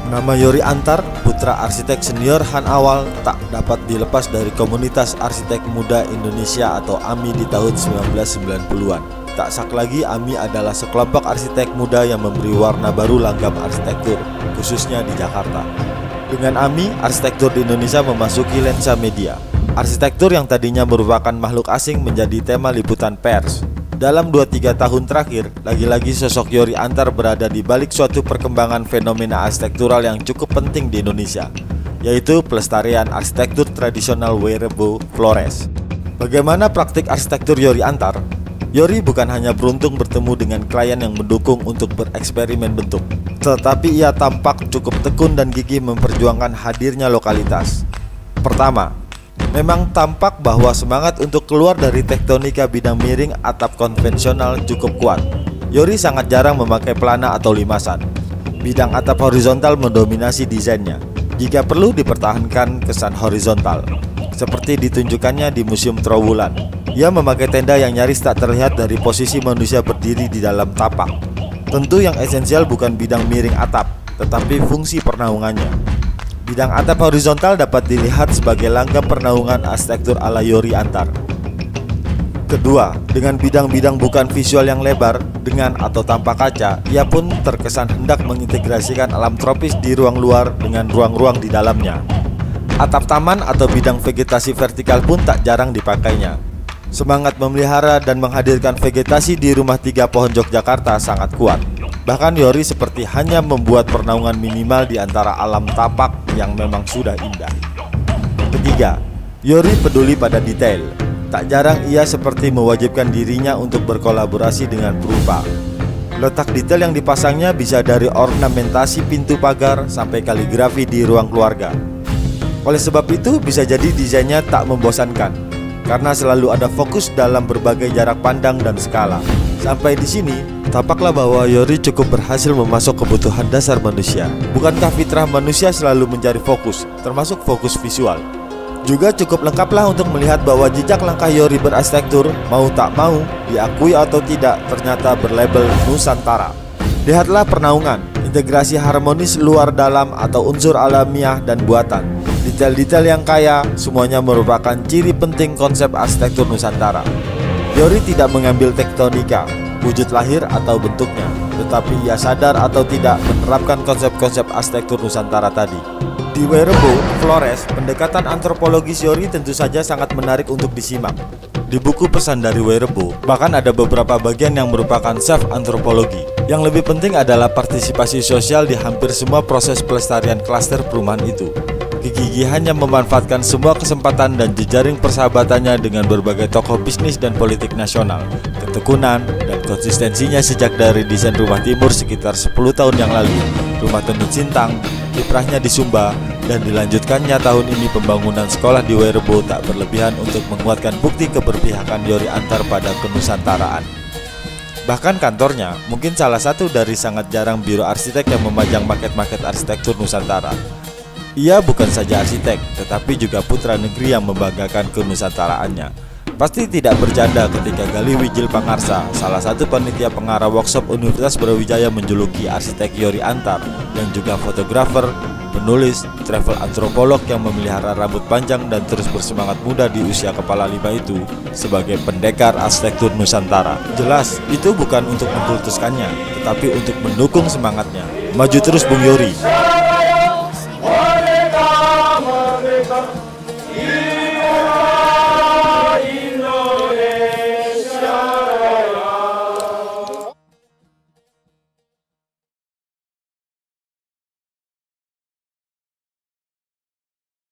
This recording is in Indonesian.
Nama Yori Antar, putra arsitek senior Han Awal, tak dapat dilepas dari komunitas arsitek muda Indonesia atau AMI di tahun 1990-an. Tak sak lagi, AMI adalah sekelompok arsitek muda yang memberi warna baru langgam arsitektur, khususnya di Jakarta. Dengan AMI, arsitektur di Indonesia memasuki lensa media. Arsitektur yang tadinya merupakan makhluk asing menjadi tema liputan pers. Dalam 2-3 tahun terakhir, lagi-lagi sosok Yori Antar berada di balik suatu perkembangan fenomena arsitektural yang cukup penting di Indonesia, yaitu pelestarian arsitektur tradisional Weerebo Flores. Bagaimana praktik arsitektur Yori Antar? Yori bukan hanya beruntung bertemu dengan klien yang mendukung untuk bereksperimen bentuk, tetapi ia tampak cukup tekun dan gigih memperjuangkan hadirnya lokalitas. Pertama, memang tampak bahwa semangat untuk keluar dari tektonika bidang miring atap konvensional cukup kuat. Yori sangat jarang memakai pelana atau limasan. Bidang atap horizontal mendominasi desainnya. Jika perlu dipertahankan kesan horizontal, seperti ditunjukkannya di Museum Trowulan. Ia memakai tenda yang nyaris tak terlihat dari posisi manusia berdiri di dalam tapak. Tentu yang esensial bukan bidang miring atap, tetapi fungsi pernaungannya. Bidang atap horizontal dapat dilihat sebagai langgam pernaungan arsitektur ala Yori Antar. Kedua, dengan bidang-bidang bukan visual yang lebar, dengan atau tanpa kaca, ia pun terkesan hendak mengintegrasikan alam tropis di ruang luar dengan ruang-ruang di dalamnya. Atap taman atau bidang vegetasi vertikal pun tak jarang dipakainya. Semangat memelihara dan menghadirkan vegetasi di Rumah 3 Pohon Yogyakarta sangat kuat. Bahkan Yori seperti hanya membuat pernaungan minimal di antara alam tapak yang memang sudah indah. Ketiga, Yori peduli pada detail. Tak jarang ia seperti mewajibkan dirinya untuk berkolaborasi dengan perupa. Letak detail yang dipasangnya bisa dari ornamentasi pintu pagar sampai kaligrafi di ruang keluarga. Oleh sebab itu bisa jadi desainnya tak membosankan, karena selalu ada fokus dalam berbagai jarak pandang dan skala. Sampai di sini, tampaklah bahwa Yori cukup berhasil memasuk kebutuhan dasar manusia. Bukankah fitrah manusia selalu mencari fokus, termasuk fokus visual? Juga cukup lengkaplah untuk melihat bahwa jejak langkah Yori berarsitektur, mau tak mau, diakui atau tidak, ternyata berlabel Nusantara. Lihatlah pernaungan, integrasi harmonis luar dalam atau unsur alamiah dan buatan. Detail-detail yang kaya, semuanya merupakan ciri penting konsep arsitektur Nusantara. Yori tidak mengambil tektonika, wujud lahir atau bentuknya, tetapi ia sadar atau tidak menerapkan konsep-konsep arsitektur Nusantara tadi. Di Weerebo Flores, pendekatan antropologis Yori tentu saja sangat menarik untuk disimak. Di buku pesan dari Weerebo, bahkan ada beberapa bagian yang merupakan self-antropologi. Yang lebih penting adalah partisipasi sosial di hampir semua proses pelestarian klaster perumahan itu. Kegigihannya memanfaatkan semua kesempatan dan jejaring persahabatannya dengan berbagai tokoh bisnis dan politik nasional. Ketekunan dan konsistensinya sejak dari desain Rumah Timur sekitar 10 tahun yang lalu, Rumah Tenun Sintang, kiprahnya di Sumba, dan dilanjutkannya tahun ini pembangunan sekolah di Weerebo tak berlebihan untuk menguatkan bukti keberpihakan Yori Antar pada kenusantaraan. Bahkan kantornya mungkin salah satu dari sangat jarang biro arsitek yang memajang maket-maket arsitektur Nusantara. Ia bukan saja arsitek, tetapi juga putra negeri yang membanggakan kenusantaraannya. Pasti tidak bercanda ketika Gali Wijil Pangarsa, salah satu panitia pengarah workshop Universitas Brawijaya, menjuluki arsitek Yori Antar, yang juga fotografer, penulis, travel antropolog yang memelihara rambut panjang dan terus bersemangat muda di usia kepala 5 itu, sebagai pendekar arsitektur Nusantara. Jelas, itu bukan untuk mengkultuskannya, tetapi untuk mendukung semangatnya. Maju terus Bung Yori!